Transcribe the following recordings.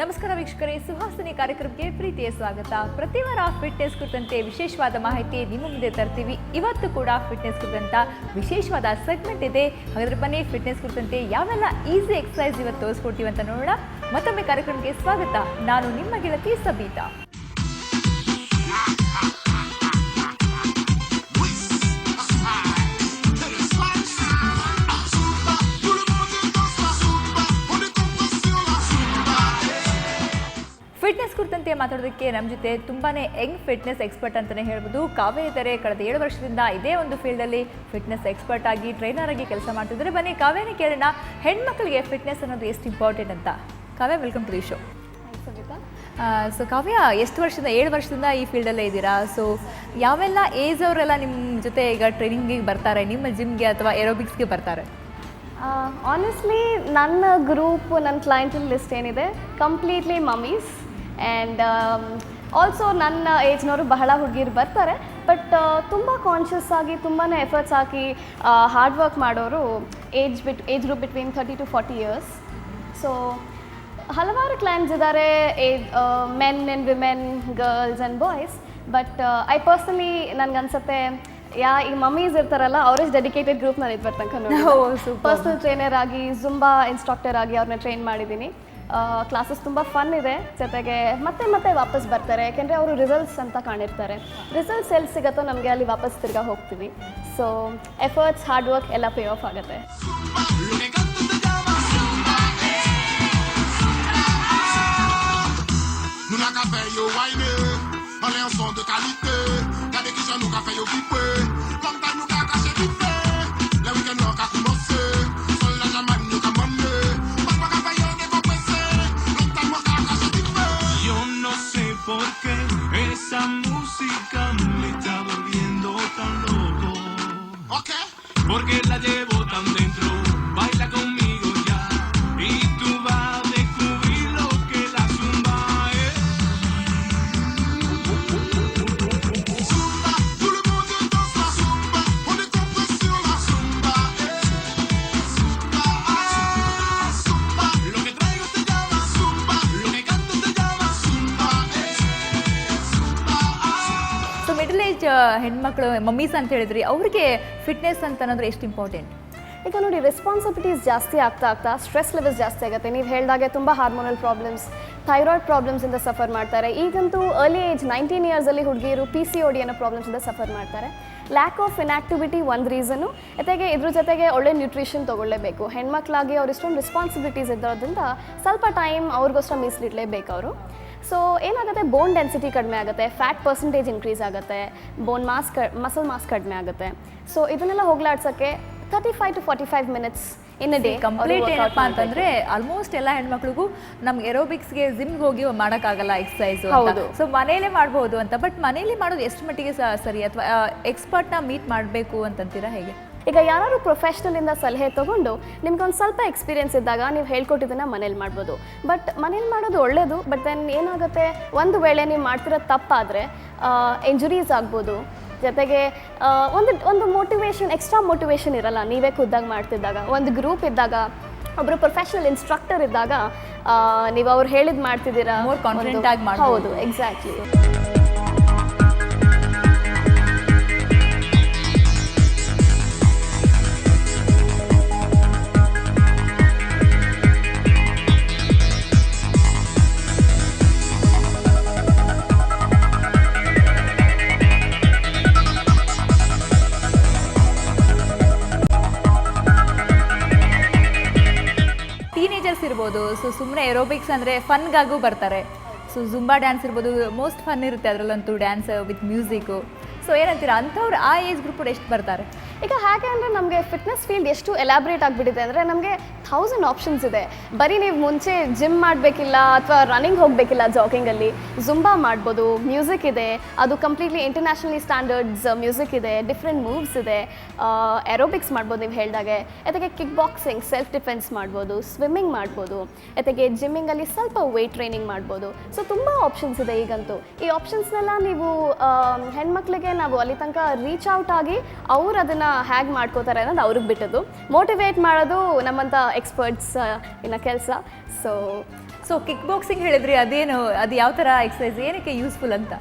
ನಮಸ್ಕಾರ ವೀಕ್ಷಕರೇ, ಸುಹಾಸಿನಿ ಕಾರ್ಯಕ್ರಮಕ್ಕೆ ಪ್ರೀತಿಯ ಸ್ವಾಗತ. ಪ್ರತಿ ವಾರ ಫಿಟ್ನೆಸ್ ಕುರಿತಂತೆ ವಿಶೇಷವಾದ ಮಾಹಿತಿ ನಿಮ್ಮ ಮುಂದೆ ತರ್ತೀವಿ. ಇವತ್ತು ಕೂಡ ಫಿಟ್ನೆಸ್ ಕುರಿತಂತ ವಿಶೇಷವಾದ ಸೆಗ್ಮೆಂಟ್ ಇದೆ. ಹಾಗಾದ್ರೆ ಬನ್ನಿ, ಫಿಟ್ನೆಸ್ ಕುರಿತಂತೆ ಯಾವೆಲ್ಲ ಈಸಿ ಎಕ್ಸಸೈಸ್ ಇವತ್ತು ತೋರಿಸ್ಕೊಡ್ತೀವಿ ಅಂತ ನೋಡೋಣ. ಮತ್ತೊಮ್ಮೆ ಕಾರ್ಯಕ್ರಮಕ್ಕೆ ಸ್ವಾಗತ. ನಾನು ನಿಮ್ಮ ಗೆಳತಿ ಸಬೀತಾ. ಫಿಟ್ನೆಸ್ ಕುರಿತಂತೆ ಮಾತಾಡೋದಕ್ಕೆ ನಮ್ಮ ಜೊತೆ ತುಂಬಾನೇ ಯಂಗ್ ಫಿಟ್ನೆಸ್ ಎಕ್ಸ್ಪರ್ಟ್ ಅಂತಲೇ ಹೇಳ್ಬೋದು ಕಾವ್ಯ ಇದ್ದಾರೆ. ಕಳೆದ 7 ವರ್ಷದಿಂದ ಇದೇ ಒಂದು ಫೀಲ್ಡಲ್ಲಿ ಫಿಟ್ನೆಸ್ ಎಕ್ಸ್ಪರ್ಟ್ ಆಗಿ ಟ್ರೈನರ್ ಆಗಿ ಕೆಲಸ ಮಾಡ್ತಿದ್ದಾರೆ. ಬನ್ನಿ ಕಾವ್ಯನೇ ಕೇಳೋಣ, ಹೆಣ್ಮಕ್ಳಿಗೆ ಫಿಟ್ನೆಸ್ ಅನ್ನೋದು ಎಷ್ಟು ಇಂಪಾರ್ಟೆಂಟ್ ಅಂತ. Kavya, welcome to the show. So Kavya, ಎಷ್ಟು ವರ್ಷದಿಂದ 7 ವರ್ಷದಿಂದ ಈ ಫೀಲ್ಡಲ್ಲೇ ಇದ್ದೀರಾ. ಸೊ ಯಾವೆಲ್ಲ ಏಜ್ ಅವರೆಲ್ಲ ನಿಮ್ಮ ಜೊತೆ ಈಗ ಟ್ರೈನಿಂಗಿಗೆ ಬರ್ತಾರೆ, ನಿಮ್ಮ ಜಿಮ್ಗೆ ಅಥವಾ ಏರೋಬಿಕ್ಸ್ಗೆ ಬರ್ತಾರೆ? ಆನೆಸ್ಟ್ಲಿ ನನ್ನ ಗ್ರೂಪ್, ನನ್ನ ಕ್ಲೈಂಟಲ್ ಲಿಸ್ಟ್ ಏನಿದೆ ಕಂಪ್ಲೀಟ್ಲಿ ಮಮ್ಮೀಸ್ ಆ್ಯಂಡ್ ಆಲ್ಸೋ ನನ್ನ ಏಜ್ನವರು ಬಹಳ ಹುಡುಗಿರು ಬರ್ತಾರೆ. ಬಟ್ ತುಂಬ ಕಾನ್ಷಿಯಸ್ ಆಗಿ ತುಂಬಾ ಎಫರ್ಟ್ಸ್ ಹಾಕಿ ಹಾರ್ಡ್ ವರ್ಕ್ ಮಾಡೋರು age group between 30 to 40 years. So ಹಲವಾರು ಕ್ಲೈಂಟ್ಸ್ ಇದ್ದಾರೆ, men and women, girls and boys. But I personally ನನಗನ್ಸುತ್ತೆ ಈ ಮಮ್ಮೀಸ್ ಇರ್ತಾರಲ್ಲ, ಅವರೇ ಡೆಡಿಕೇಟೆಡ್ ಗ್ರೂಪ್ ನಾನು ಇದ್ರ ತನಕ ನೋಡಿ ಪರ್ಸ್ನಲ್ ಟ್ರೈನರ್ ಆಗಿ, ಜುಂಬಾ ಇನ್ಸ್ಟ್ರಕ್ಟರ್ ಆಗಿ ಅವ್ರನ್ನ ಟ್ರೈನ್ ಮಾಡಿದ್ದೀನಿ. ಕ್ಲಾಸಸ್ ತುಂಬ ಫನ್ ಇದೆ, ಜೊತೆಗೆ ಮತ್ತೆ ವಾಪಸ್ ಬರ್ತಾರೆ. ಯಾಕೆಂದರೆ ಅವರು ರಿಸಲ್ಟ್ಸ್ ಅಂತ ಕಾಣಿರ್ತಾರೆ. ರಿಸಲ್ಟ್ಸ್ ಎಲ್ಲಿ ಸಿಗುತ್ತೋ ನಮಗೆ ಅಲ್ಲಿ ವಾಪಸ್ ತಿರ್ಗಾ ಹೋಗ್ತೀವಿ. ಸೊ ಎಫರ್ಟ್ಸ್, ಹಾರ್ಡ್ ವರ್ಕ್ ಎಲ್ಲ ಪೇ ಆಫ್ ಆಗುತ್ತೆ. Porque esa música me está volviendo tan loco. Okay. Porque la llevo tan dentro, baila conmigo ya y tú vas a descubrir lo que la zumba es. Zumba, tout le monde danse la zumba, on est compris sur la zumba. Zumba, zumba, lo que traigo te llama zumba, lo que canto te llama zumba. So middle age ಹೆಣ್ಮಕ್ಳು mummies ಅಂತ ಹೇಳಿದ್ರಿ, ಅವ್ರಿಗೆ fitness ಅಂತ ಅನ್ನೋದ್ರೆ ಎಷ್ಟು important? ಈಗ ನೋಡಿ, responsibilities ಜಾಸ್ತಿ ಆಗ್ತಾ ಸ್ಟ್ರೆಸ್ ಲೆವೆಲ್ಸ್ ಜಾಸ್ತಿ ಆಗುತ್ತೆ. ನೀವು ಹೇಳಿದಾಗೆ ತುಂಬ ಹಾರ್ಮೋನಲ್ ಪ್ರಾಬ್ಲಮ್ಸ್, ಥೈರಾಯ್ಡ್ ಪ್ರಾಬ್ಲಮ್ಸಿಂದ ಸಫರ್ ಮಾಡ್ತಾರೆ. ಈಗಂತೂ ಅರ್ಲಿ ಏಜ್ 19 ಇಯರ್ಸಲ್ಲಿ ಹುಡುಗಿಯರು PCOD ಅನ್ನೋ ಪ್ರಾಬ್ಲಮ್ಸಿಂದ ಸಫರ್ ಮಾಡ್ತಾರೆ. ಲ್ಯಾಕ್ ಆಫ್ ಇನ್ಆಕ್ಟಿವಿಟಿ ಒಂದು ರೀಸನು. ಜೊತೆಗೆ ಇದ್ರ ಜೊತೆಗೆ ಒಳ್ಳೆ ನ್ಯೂಟ್ರಿಷನ್ ತೊಗೊಳ್ಳೇಬೇಕು. ಹೆಣ್ಮಕ್ಳಾಗಿ ಅವ್ರು ಇಷ್ಟೊಂದು ರೆಸ್ಪಾನ್ಸಿಬಿಲಿಟೀಸ್ ಇರೋದ್ರಿಂದ ಸ್ವಲ್ಪ ಟೈಮ್ ಅವ್ರಿಗೋಸ್ಕರ ಮೀಸಲಿಡಲೇಬೇಕು ಅವರು. ಸೊ ಏನಾಗುತ್ತೆ, ಬೋನ್ ಡೆನ್ಸಿಟಿ ಕಡಿಮೆ ಆಗುತ್ತೆ, ಫ್ಯಾಟ್ ಪರ್ಸೆಂಟೇಜ್ ಇನ್ಕ್ರೀಸ್ ಆಗುತ್ತೆ, ಮಸಲ್ ಮಾಸ್ ಕಡಿಮೆ ಆಗುತ್ತೆ. ಸೊ ಇದನ್ನೆಲ್ಲ ಹೋಗ್ಲಾಡ್ಸೋಕ್ಕೆ 35 to 45 minutes in a day complete. ಏನಪ್ಪ ಅಂತಂದ್ರೆ ಆಲ್ಮೋಸ್ಟ್ ಎಲ್ಲ ಹೆಣ್ಮಕ್ಳಿಗೂ ನಮ್ಗೆ ಏರೋಬಿಕ್ಸ್ಗೆ ಜಿಮ್ಗೆ ಹೋಗಿ ಮಾಡೋಕ್ಕಾಗಲ್ಲ ಎಕ್ಸಸೈಸ್. ಸೊ ಮನೇಲೇ ಮಾಡ್ಬೋದು ಅಂತ. ಬಟ್ ಮನೇಲಿ ಮಾಡೋದು ಎಷ್ಟು ಮಟ್ಟಿಗೆ ಸರಿ, ಅಥವಾ ಎಕ್ಸ್ಪರ್ಟ್ನ ಮೀಟ್ ಮಾಡಬೇಕು ಅಂತಂತೀರಾ, ಹೇಗೆ? ಈಗ ಯಾರು ಪ್ರೊಫೆಷ್ನಲಿಂದ ಸಲಹೆ ತೊಗೊಂಡು ನಿಮ್ಗೊಂದು ಸ್ವಲ್ಪ ಎಕ್ಸ್ಪೀರಿಯೆನ್ಸ್ ಇದ್ದಾಗ ನೀವು ಹೇಳ್ಕೊಟ್ಟಿದ್ದನ್ನು ಮನೇಲಿ ಮಾಡ್ಬೋದು. ಬಟ್ ಮನೇಲಿ ಮಾಡೋದು ಒಳ್ಳೆಯದು. ಬಟ್ ದೆನ್ ಏನಾಗುತ್ತೆ, ಒಂದು ವೇಳೆ ನೀವು ಮಾಡ್ತಿರೋ ತಪ್ಪಾದರೆ ಇಂಜುರೀಸ್ ಆಗ್ಬೋದು. ಜೊತೆಗೆ ಒಂದು ಮೋಟಿವೇಶನ್, ಎಕ್ಸ್ಟ್ರಾ ಮೋಟಿವೇಶನ್ ಇರಲ್ಲ. ನೀವೇ ಖುದ್ದಾಗಿ ಮಾಡ್ತಿದ್ದಾಗ, ಒಂದು ಗ್ರೂಪ್ ಇದ್ದಾಗ, ಒಬ್ಬರು ಪ್ರೊಫೆಷ್ನಲ್ ಇನ್ಸ್ಟ್ರಕ್ಟರ್ ಇದ್ದಾಗ ನೀವು ಅವ್ರು ಹೇಳಿದ್ದು ಮಾಡ್ತಿದ್ದೀರಾ, ಮೋರ್ ಕಾನ್ಫಿಡೆಂಟ್ ಆಗಿ ಮಾಡಿ. ಹೌದು, ಎಕ್ಸಾಕ್ಟ್ಲಿ. ಟೀನೇಜರ್ಸ್ ಇರ್ಬೋದು, ಸೊ ಸುಮ್ಮನೆ ಏರೋಬಿಕ್ಸ್ ಅಂದರೆ ಫನ್ಗಾಗೂ ಬರ್ತಾರೆ. ಸೊ ಜುಂಬಾ ಡ್ಯಾನ್ಸ್ ಇರ್ಬೋದು, ಮೋಸ್ಟ್ ಫನ್ ಇರುತ್ತೆ ಅದರಲ್ಲಂತೂ, ಡ್ಯಾನ್ಸ್ ವಿತ್ ಮ್ಯೂಸಿಕ್ಕು. ಸೊ ಏನಂತೀರಾ, ಅಂಥವ್ರು ಆ ಏಜ್ ಗ್ರೂಪ್ ಎಷ್ಟು ಬರ್ತಾರೆ? ಈಗ ಹೇಗೆ ಅಂದರೆ ನಮಗೆ ಫಿಟ್ನೆಸ್ ಫೀಲ್ಡ್ ಎಷ್ಟು ಎಲಾಬ್ರೇಟ್ ಆಗಿಬಿಟ್ಟಿದೆ ಅಂದರೆ ನಮಗೆ 1000 ಆಪ್ಷನ್ಸ್ ಇದೆ. ಬರೀ ನೀವು ಮುಂಚೆ ಜಿಮ್ ಮಾಡಬೇಕಿಲ್ಲ ಅಥವಾ ರನ್ನಿಂಗ್ ಹೋಗಬೇಕಿಲ್ಲ, ಜಾಗಿಂಗಲ್ಲಿ ಜುಂಬಾ ಮಾಡ್ಬೋದು. ಮ್ಯೂಸಿಕ್ ಇದೆ, ಅದು ಕಂಪ್ಲೀಟ್ಲಿ ಇಂಟರ್ನ್ಯಾಷನಲಿ ಸ್ಟ್ಯಾಂಡರ್ಡ್ಸ್ ಮ್ಯೂಸಿಕ್ ಇದೆ, ಡಿಫ್ರೆಂಟ್ ಮೂವ್ಸ್ ಇದೆ. ಏರೋಬಿಕ್ಸ್ ಮಾಡ್ಬೋದು ನೀವು ಹೇಳಿದಾಗೆ. ಜೊತೆಗೆ ಕಿಕ್ ಬಾಕ್ಸಿಂಗ್, ಸೆಲ್ಫ್ ಡಿಫೆನ್ಸ್ ಮಾಡ್ಬೋದು, ಸ್ವಿಮ್ಮಿಂಗ್ ಮಾಡ್ಬೋದು. ಜೊತೆಗೆ ಜಿಮ್ಮಿಂಗಲ್ಲಿ ಸ್ವಲ್ಪ ವೆಯ್ಟ್ ಟ್ರೈನಿಂಗ್ ಮಾಡ್ಬೋದು. ಸೊ ತುಂಬ ಆಪ್ಷನ್ಸ್ ಇದೆ ಈಗಂತೂ. ಈ ಆಪ್ಷನ್ಸ್ನೆಲ್ಲ ನೀವು ಹೆಣ್ಮಕ್ಳಿಗೆ ನಾವು ಅಲ್ಲಿ ತನಕ ರೀಚ್ ಔಟ್ ಆಗಿ ಅವ್ರು ಅದನ್ನು ಹ್ಯಾಗ್ ಮಾಡ್ಕೋತಾರೆ ಅನ್ನೋದು ಅವ್ರಿಗೆ ಬಿಟ್ಟದ್ದು. ಮೋಟಿವೇಟ್ ಮಾಡೋದು ನಮ್ಮಂಥ ಎಕ್ಸ್ಪರ್ಟ್ಸ್ ಇನ್ನ ಕೆಲಸ. ಸೊ ಕಿಕ್ ಬಾಕ್ಸಿಂಗ್ ಹೇಳಿದ್ರಿ, ಅದು ಯಾವ ಥರ ಎಕ್ಸಸೈಸ್, ಏನಕ್ಕೆ ಯೂಸ್ಫುಲ್ ಅಂತ?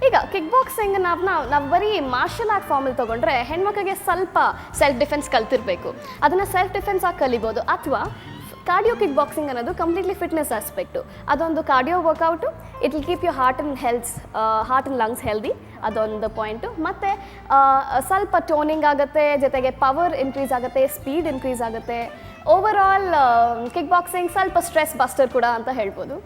ಈಗ ಕಿಕ್ ಬಾಕ್ಸಿಂಗ್ ನಾವು ಬರೀ ಮಾರ್ಷಲ್ ಆರ್ಟ್ ಫಾರ್ಮಲ್ಲಿ ತೊಗೊಂಡ್ರೆ ಹೆಣ್ಮಕ್ಳಿಗೆ ಸ್ವಲ್ಪ ಸೆಲ್ಫ್ ಡಿಫೆನ್ಸ್ ಕಲ್ತಿರ್ಬೇಕು, ಅದನ್ನು ಸೆಲ್ಫ್ ಡಿಫೆನ್ಸ್ ಆಗಿ ಕಲಿಬೋದು. ಅಥವಾ ಕಾರ್ಡಿಯೋ ಕಿಕ್ ಬಾಕ್ಸಿಂಗ್ ಅನ್ನೋದು ಕಂಪ್ಲೀಟ್ಲಿ ಫಿಟ್ನೆಸ್ ಆಸ್ಪೆಕ್ಟು, ಅದೊಂದು cardio workout. It will keep you heart and lungs healthy, ಅದೊಂದು ಪಾಯಿಂಟು. ಮತ್ತು ಸ್ವಲ್ಪ ಟೋನಿಂಗ್ ಆಗುತ್ತೆ, ಜೊತೆಗೆ ಪವರ್ ಇನ್ಕ್ರೀಸ್ ಆಗುತ್ತೆ, ಸ್ಪೀಡ್ ಇನ್ಕ್ರೀಸ್ ಆಗುತ್ತೆ. ಓವರ್ ಆಲ್ ಕಿಕ್ ಬಾಕ್ಸಿಂಗ್ ಸ್ವಲ್ಪ ಸ್ಟ್ರೆಸ್ ಬಸ್ಟರ್ ಕೂಡ ಅಂತ ಹೇಳ್ಬೋದು.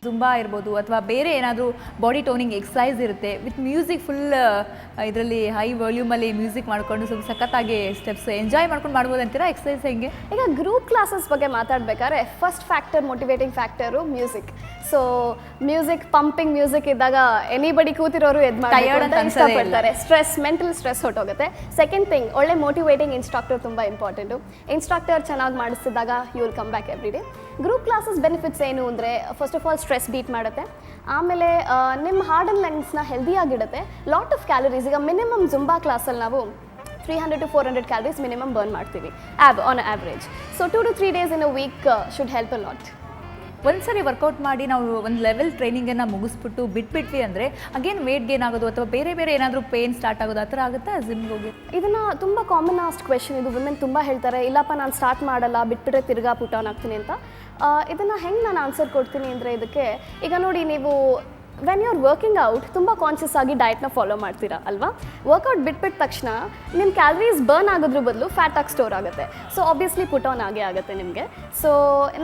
ಜುಂಬಾ ಇರ್ಬೋದು ಅಥವಾ ಬೇರೆ ಏನಾದರೂ ಬಾಡಿ ಟೋನಿಂಗ್ ಎಕ್ಸಸೈಸ್ ಇರುತ್ತೆ ವಿತ್ ಮ್ಯೂಸಿಕ್, ಫುಲ್ ಇದರಲ್ಲಿ ಹೈ ವಾಲ್ಯೂಮಲ್ಲಿ ಮ್ಯೂಸಿಕ್ ಮಾಡಿಕೊಂಡು ಸ್ವಲ್ಪ ಸಖತ್ತಾಗಿ ಸ್ಟೆಪ್ಸ್ ಎಂಜಾಯ್ ಮಾಡ್ಕೊಂಡು ಮಾಡ್ಬೋದು ಅಂತೀರಾ ಎಕ್ಸಸೈಸ್ ಹೆಂಗೆ? ಈಗ ಗ್ರೂಪ್ ಕ್ಲಾಸಸ್ ಬಗ್ಗೆ ಮಾತಾಡ್ಬೇಕಾದ್ರೆ first factor, motivating factor music. So music, pumping music ಇದ್ದಾಗ ಎನಿಬಡಿ ಕೂತಿರೋರು ಇಷ್ಟಪಡ್ತಾರೆ, ಮೆಂಟಲ್ ಸ್ಟ್ರೆಸ್ ಹೊಟ್ಟೋಗುತ್ತೆ. ಸೆಕೆಂಡ್ ಥಿಂಗ್, ಒಳ್ಳೆ ಮೋಟಿವೇಟಿಂಗ್ ಇನ್ಸ್ಟ್ರಕ್ಟರ್ ತುಂಬ ಇಂಪಾರ್ಟೆಂಟು. ಇನ್ಸ್ಟ್ರಕ್ಟರ್ ಚೆನ್ನಾಗಿ ಮಾಡಿಸಿದಾಗ you will come back every day. Group classes benefits ಏನು ಅಂದರೆ, first of all stress beat ಮಾಡುತ್ತೆ, ಆಮೇಲೆ ನಿಮ್ಮ ಹಾರ್ಟ್ ಆ್ಯಂಡ್ ಲಂಗ್ಸ್ನ ಹೆಲ್ದಿಯಾಗಿಡುತ್ತೆ. ಲಾಟ್ ಆಫ್ ಕ್ಯಾಲರೀಸ್, ಈಗ ಮಿನಿಮಮ್ ಜುಂಬಾ ಕ್ಲಾಸಲ್ಲಿ ನಾವು 300 to 400 ಕ್ಯಾಲರೀಸ್ ಮಿನಿಮಮ್ ಬರ್ನ್ ಮಾಡ್ತೀವಿ on average. So 2 to 3 days in a week should help a lot. ಒಂದ್ಸರಿ ವರ್ಕೌಟ್ ಮಾಡಿ ನಾವು ಒಂದು ಲೆವೆಲ್ ಟ್ರೈನಿಂಗನ್ನು ಮುಗಿಸ್ಬಿಟ್ಟು ಬಿಟ್ಬಿಟ್ವಿ ಅಂದರೆ ಅಗೇನ್ ವೇಟ್ ಗೇನ್ ಆಗೋದು ಅಥವಾ ಬೇರೆ ಏನಾದರೂ ಪೇನ್ ಸ್ಟಾರ್ಟ್ ಆಗೋದು ಆ ಥರ ಆಗುತ್ತಾ ಜಿಮ್ಗೆ ಹೋಗಿ? ಇದನ್ನು ತುಂಬ ಕಾಮನ್ ಆಸ್ಟ್ ಕ್ವೆಶನ್ ಇದು. ವುಮೆನ್ ತುಂಬ ಹೇಳ್ತಾರೆ, ಇಲ್ಲಪ್ಪ ನಾನು ಸ್ಟಾರ್ಟ್ ಮಾಡಲ್ಲ, ಬಿಟ್ಬಿಟ್ರೆ ತಿರ್ಗಾ ಪುಟ್ ಆನ್ ಆಗ್ತೀನಿ ಅಂತ. ಇದನ್ನು ಹೆಂಗೆ ನಾನು ಆನ್ಸರ್ ಕೊಡ್ತೀನಿ ಅಂದರೆ, ಇದಕ್ಕೆ ಈಗ ನೋಡಿ, ನೀವು when you are working out ತುಂಬ ಕಾನ್ಷಿಯಸ್ ಆಗಿ ಡಯಟ್ನ ಫಾಲೋ ಮಾಡ್ತೀರಾ ಅಲ್ವಾ? ವರ್ಕೌಟ್ ಬಿಟ್ಬಿಟ್ಟ ತಕ್ಷಣ ನಿಮ್ಮ ಕ್ಯಾಲರೀಸ್ ಬರ್ನ್ ಆಗೋದ್ರ ಬದಲು ಫ್ಯಾಟ್ ಆಗಿ ಸ್ಟೋರ್ ಆಗುತ್ತೆ. ಸೊ ಆಬ್ವಿಯಸ್ಲಿ ಪುಟ್ ಆನ್ ಆಗೇ ಆಗುತ್ತೆ ನಿಮಗೆ. ಸೊ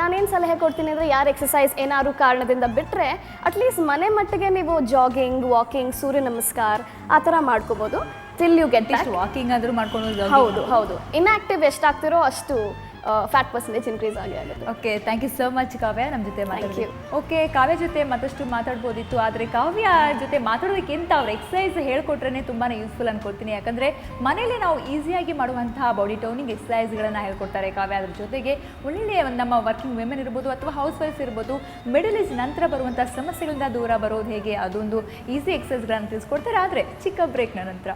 ನಾನೇನು ಸಲಹೆ ಕೊಡ್ತೀನಿ ಅಂದರೆ, ಯಾರು ಎಕ್ಸಸೈಸ್ ಏನಾದ್ರು ಕಾರಣದಿಂದ ಬಿಟ್ಟರೆ ಅಟ್ಲೀಸ್ಟ್ ಮನೆ ಮಟ್ಟಿಗೆ ನೀವು ಜಾಗಿಂಗ್, ವಾಕಿಂಗ್, ಸೂರ್ಯ ನಮಸ್ಕಾರ ಆ ಥರ ಮಾಡ್ಕೋಬೋದು. ಟಿಲ್ ಯು ಗೆಟ್ ವಾಕಿಂಗ್ ಆದರೂ ಮಾಡ್ಕೊಂಡು. ಹೌದು. ಇನ್ಆಕ್ಟಿವ್ ಎಷ್ಟಾಗ್ತಿರೋ ಅಷ್ಟು ಫ್ಯಾಟ್ ಪರ್ಸೆಂಟೇಜ್ ಇನ್ಕ್ರೀಸ್ ಆಗಿ ಆಗುತ್ತೆ. Okay, thank you so much Kavya ನಮ್ಮ ಜೊತೆ ಮಾತಾಡಿ. ಓಕೆ, ಕಾವ್ಯ ಜೊತೆ ಮತ್ತಷ್ಟು ಮಾತಾಡ್ಬೋದಿತ್ತು, ಆದರೆ ಕಾವ್ಯ ಜೊತೆ ಮಾತಾಡೋದಕ್ಕಿಂತ ಅವ್ರ ಎಕ್ಸಸೈಸ್ ಹೇಳ್ಕೊಟ್ರೆ ತುಂಬಾ ಯೂಸ್ಫುಲ್ ಅನ್ಕೊಳ್ತೀನಿ. ಯಾಕಂದರೆ ಮನೇಲಿ ನಾವು ಈಸಿಯಾಗಿ ಮಾಡುವಂತಹ ಬಾಡಿ ಟೋನಿಂಗ್ ಎಕ್ಸಸೈಸ್ಗಳನ್ನು ಹೇಳ್ಕೊಡ್ತಾರೆ ಕಾವ್ಯ. ಅದ್ರ ಜೊತೆಗೆ ಒಳ್ಳೆಯ ನಮ್ಮ ವರ್ಕಿಂಗ್ ವುಮೆನ್ ಇರ್ಬೋದು ಅಥವಾ ಹೌಸ್ ವೈಫ್ಸ್ ಇರ್ಬೋದು, ಮಿಡಲ್ ಏಜ್ ನಂತರ ಬರುವಂಥ ಸಮಸ್ಯೆಗಳಿಂದ ದೂರ ಬರೋದು ಹೇಗೆ, ಅದೊಂದು ಈಸಿ ಎಕ್ಸಸೈಸ್ಗಳನ್ನು ತಿಳಿಸ್ಕೊಡ್ತಾರೆ. ಆದರೆ ಚಿಕ್ಕ ಬ್ರೇಕ್ನ ನಂತರ